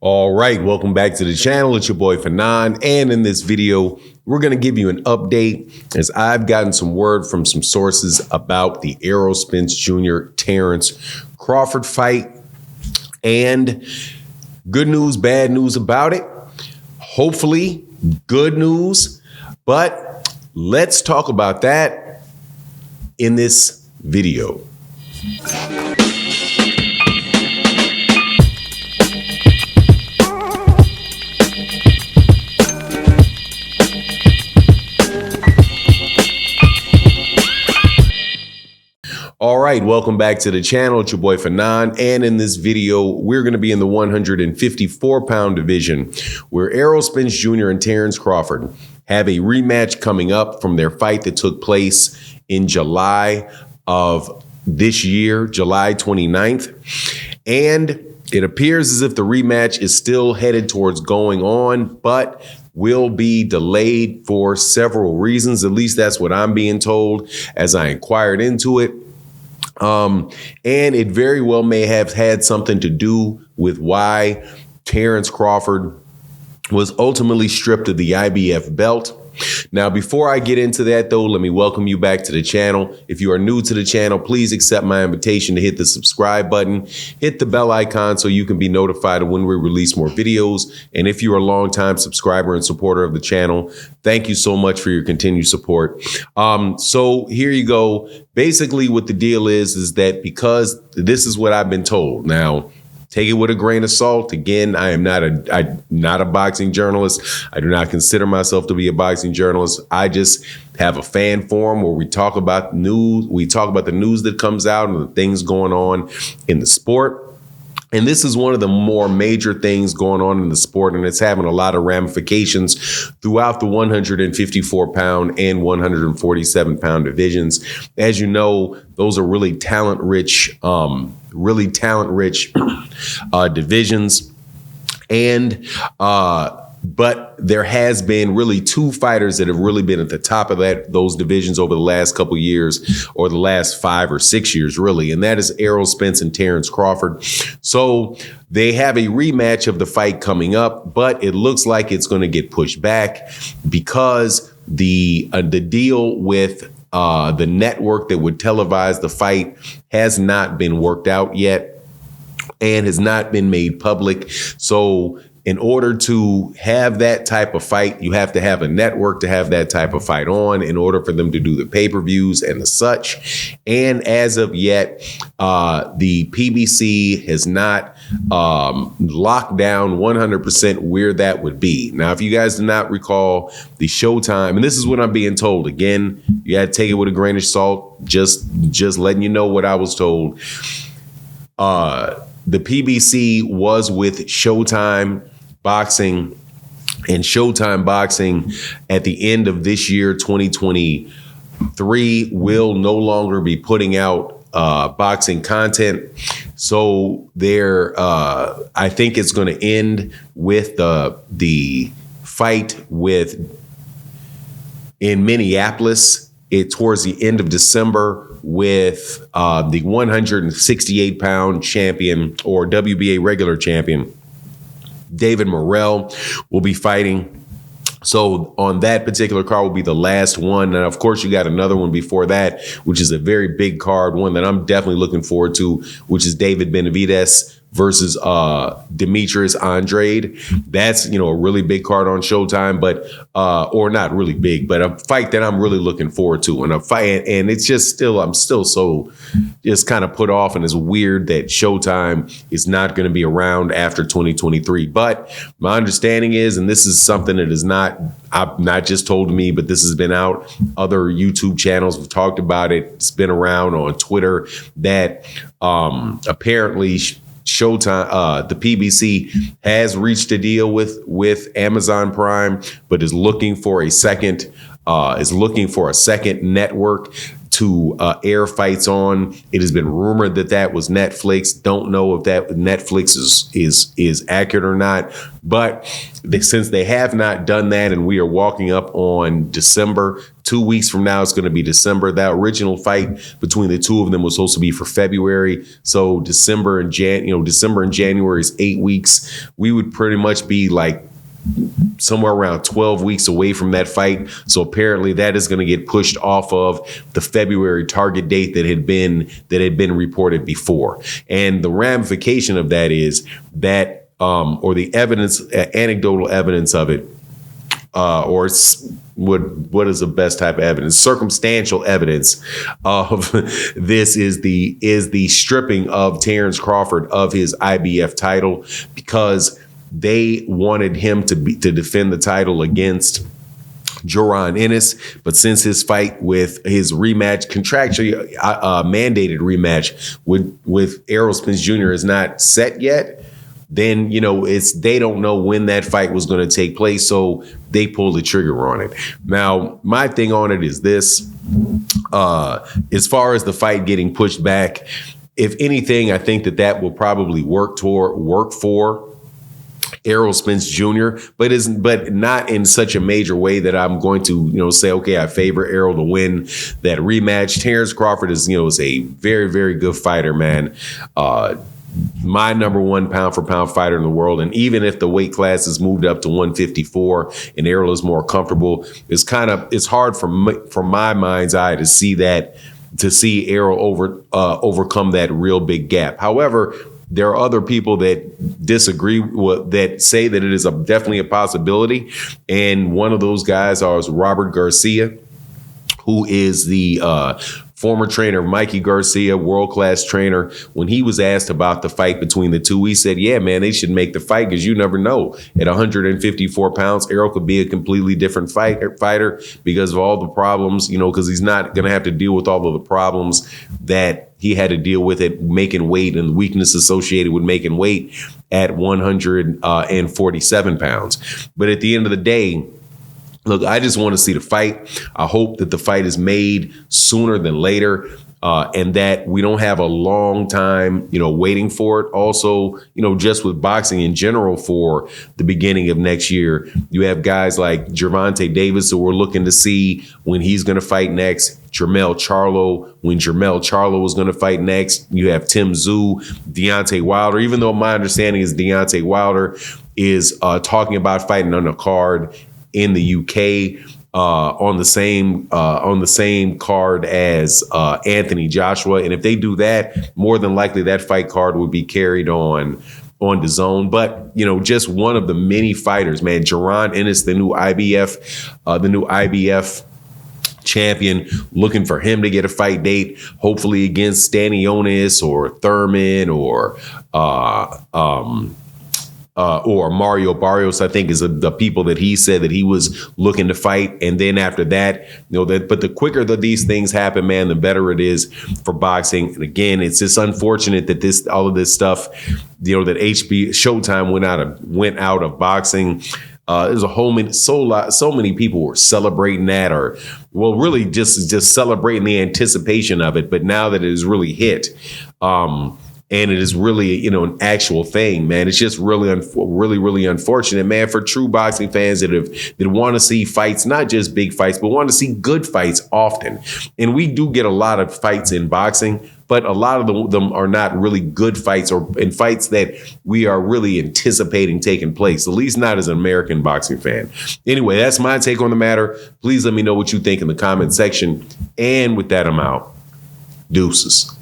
All right, welcome back to the channel. It's your boy Fanon, and in this video, we're going to give you an update as I've gotten some word from some sources about the Errol Spence Jr. Terence Crawford fight, and good news, bad news about it. Hopefully, good news, but let's talk about that in this video. All right, welcome back to the channel. It's your boy Fanon, and in this video, we're going to be in the 154-pound division, where Errol Spence Jr. and Terence Crawford have a rematch coming up from their fight that took place in July of this year, July 29th. And it appears as if the rematch is still headed towards going on, but will be delayed for several reasons. At least that's what I'm being told as I inquired into it. And it very well may have had something to do with why Terence Crawford was ultimately stripped of the IBF belt. Now, before I get into that, though, let me welcome you back to the channel. If you are new to the channel, please accept my invitation to hit the subscribe button, hit the bell icon so you can be notified of when we release more videos. And if you're a longtime subscriber and supporter of the channel, thank you so much for your continued support. So here you go. Basically, what the deal is that because this is what I've been told. Now, take it with a grain of salt. Again, I am not a boxing journalist. I do not consider myself to be a boxing journalist. I just have a fan forum where we talk about news. We talk about the news that comes out and the things going on in the sport. And this is one of the more major things going on in the sport, and it's having a lot of ramifications throughout the 154-pound and 147-pound divisions. As you know, those are really talent-rich divisions. And but there has been really two fighters that have really been at the top of those divisions over the last couple of years, or the last 5 or 6 years, really. And that is Errol Spence and Terence Crawford. So they have a rematch of the fight coming up, but it looks like it's going to get pushed back because the deal with the network that would televise the fight has not been worked out yet and has not been made public. So in order to have that type of fight, you have to have a network to have that type of fight on in order for them to do the pay-per-views and the such. And as of yet, the PBC has not locked down 100% where that would be. Now, if you guys do not recall the Showtime, and this is what I'm being told, again, you got to take it with a grain of salt, just letting you know what I was told. The PBC was with Showtime Boxing, and Showtime Boxing at the end of this year, 2023, will no longer be putting out boxing content. So I think it's going to end with the fight in Minneapolis towards the end of December with the 168-pound champion, or WBA regular champion, David Morrell, will be fighting. So on that particular card will be the last one. And of course, you got another one before that, which is a very big card, one that I'm definitely looking forward to, which is David Benavidez versus Demetrius Andrade. That's, a really big card on Showtime, but or not really big, but a fight that I'm really looking forward to. And a fight, and it's just I'm still so just kind of put off, and it's weird that Showtime is not going to be around after 2023. But my understanding is, and this is something that is not just told to me, but this has been out. Other YouTube channels have talked about it. It's been around on Twitter that apparently Showtime, the PBC has reached a deal with Amazon Prime, but is looking for a second network to air fights on. It has been rumored that was Netflix. Don't know if that Netflix is accurate or not. But since they have not done that, and we are walking up on December 2 weeks from now, it's going to be December. That original fight between the two of them was supposed to be for February. So December and January is 8 weeks. We would pretty much be like somewhere around 12 weeks away from that fight. So apparently that is going to get pushed off of the February target date that had been reported before. And the ramification of that is that, or the evidence, anecdotal evidence of it, or what is the best type of evidence? Circumstantial evidence of this is the stripping of Terence Crawford of his IBF title, because they wanted him to defend the title against Jaron Ennis, but since his fight with his rematch, contractually mandated rematch with Errol Spence Jr. is not set yet, then they don't know when that fight was going to take place, so they pulled the trigger on it. Now, my thing on it is this: as far as the fight getting pushed back, if anything, I think that will probably work for Errol Spence Jr., but not in such a major way that I'm going to say, okay, I favor Errol to win that rematch. Terence Crawford is a very, very good fighter, man. My number one pound for pound fighter in the world. And even if the weight class is moved up to 154 and Errol is more comfortable, it's hard from my mind's eye to see Errol overcome that real big gap. However, there are other people that disagree that say that it is definitely a possibility. And one of those guys is Robert Garcia, who is the former trainer of Mikey Garcia, world-class trainer. When he was asked about the fight between the two, he said, yeah, man, they should make the fight because you never know. At 154 pounds, Errol could be a completely different fighter because of all the problems, because he's not going to have to deal with all of the problems that he had to deal with at making weight and the weakness associated with making weight at 147 pounds. But at the end of the day, look, I just want to see the fight. I hope that the fight is made sooner than later, and that we don't have a long time, waiting for it. Also, just with boxing in general for the beginning of next year, you have guys like Gervonta Davis who we're looking to see when he's going to fight next. Jermell Charlo, when Jermell Charlo was going to fight next. You have Tim Tszyu, Deontay Wilder, even though my understanding is Deontay Wilder is talking about fighting on a card in the UK on the same card as Anthony Joshua. And if they do that, more than likely that fight card would be carried on DAZN. But, just one of the many fighters, man. Jaron Ennis, the new IBF champion, looking for him to get a fight date, hopefully against Stanionis or Thurman or Mario Barrios, I think, is the people that he said that he was looking to fight. And then after that, but the quicker that these things happen, man, the better it is for boxing. And again, it's just unfortunate that all of this stuff, that Showtime went out of boxing. There's so many people were celebrating that, or really just celebrating the anticipation of it. But now that it has really hit, and it is really, an actual thing, man. It's just really, really unfortunate, man, for true boxing fans that want to see fights, not just big fights, but want to see good fights often. And we do get a lot of fights in boxing, but a lot of them are not really good fights or in fights that we are really anticipating taking place, at least not as an American boxing fan. Anyway, that's my take on the matter. Please let me know what you think in the comment section. And with that, I'm out. Deuces.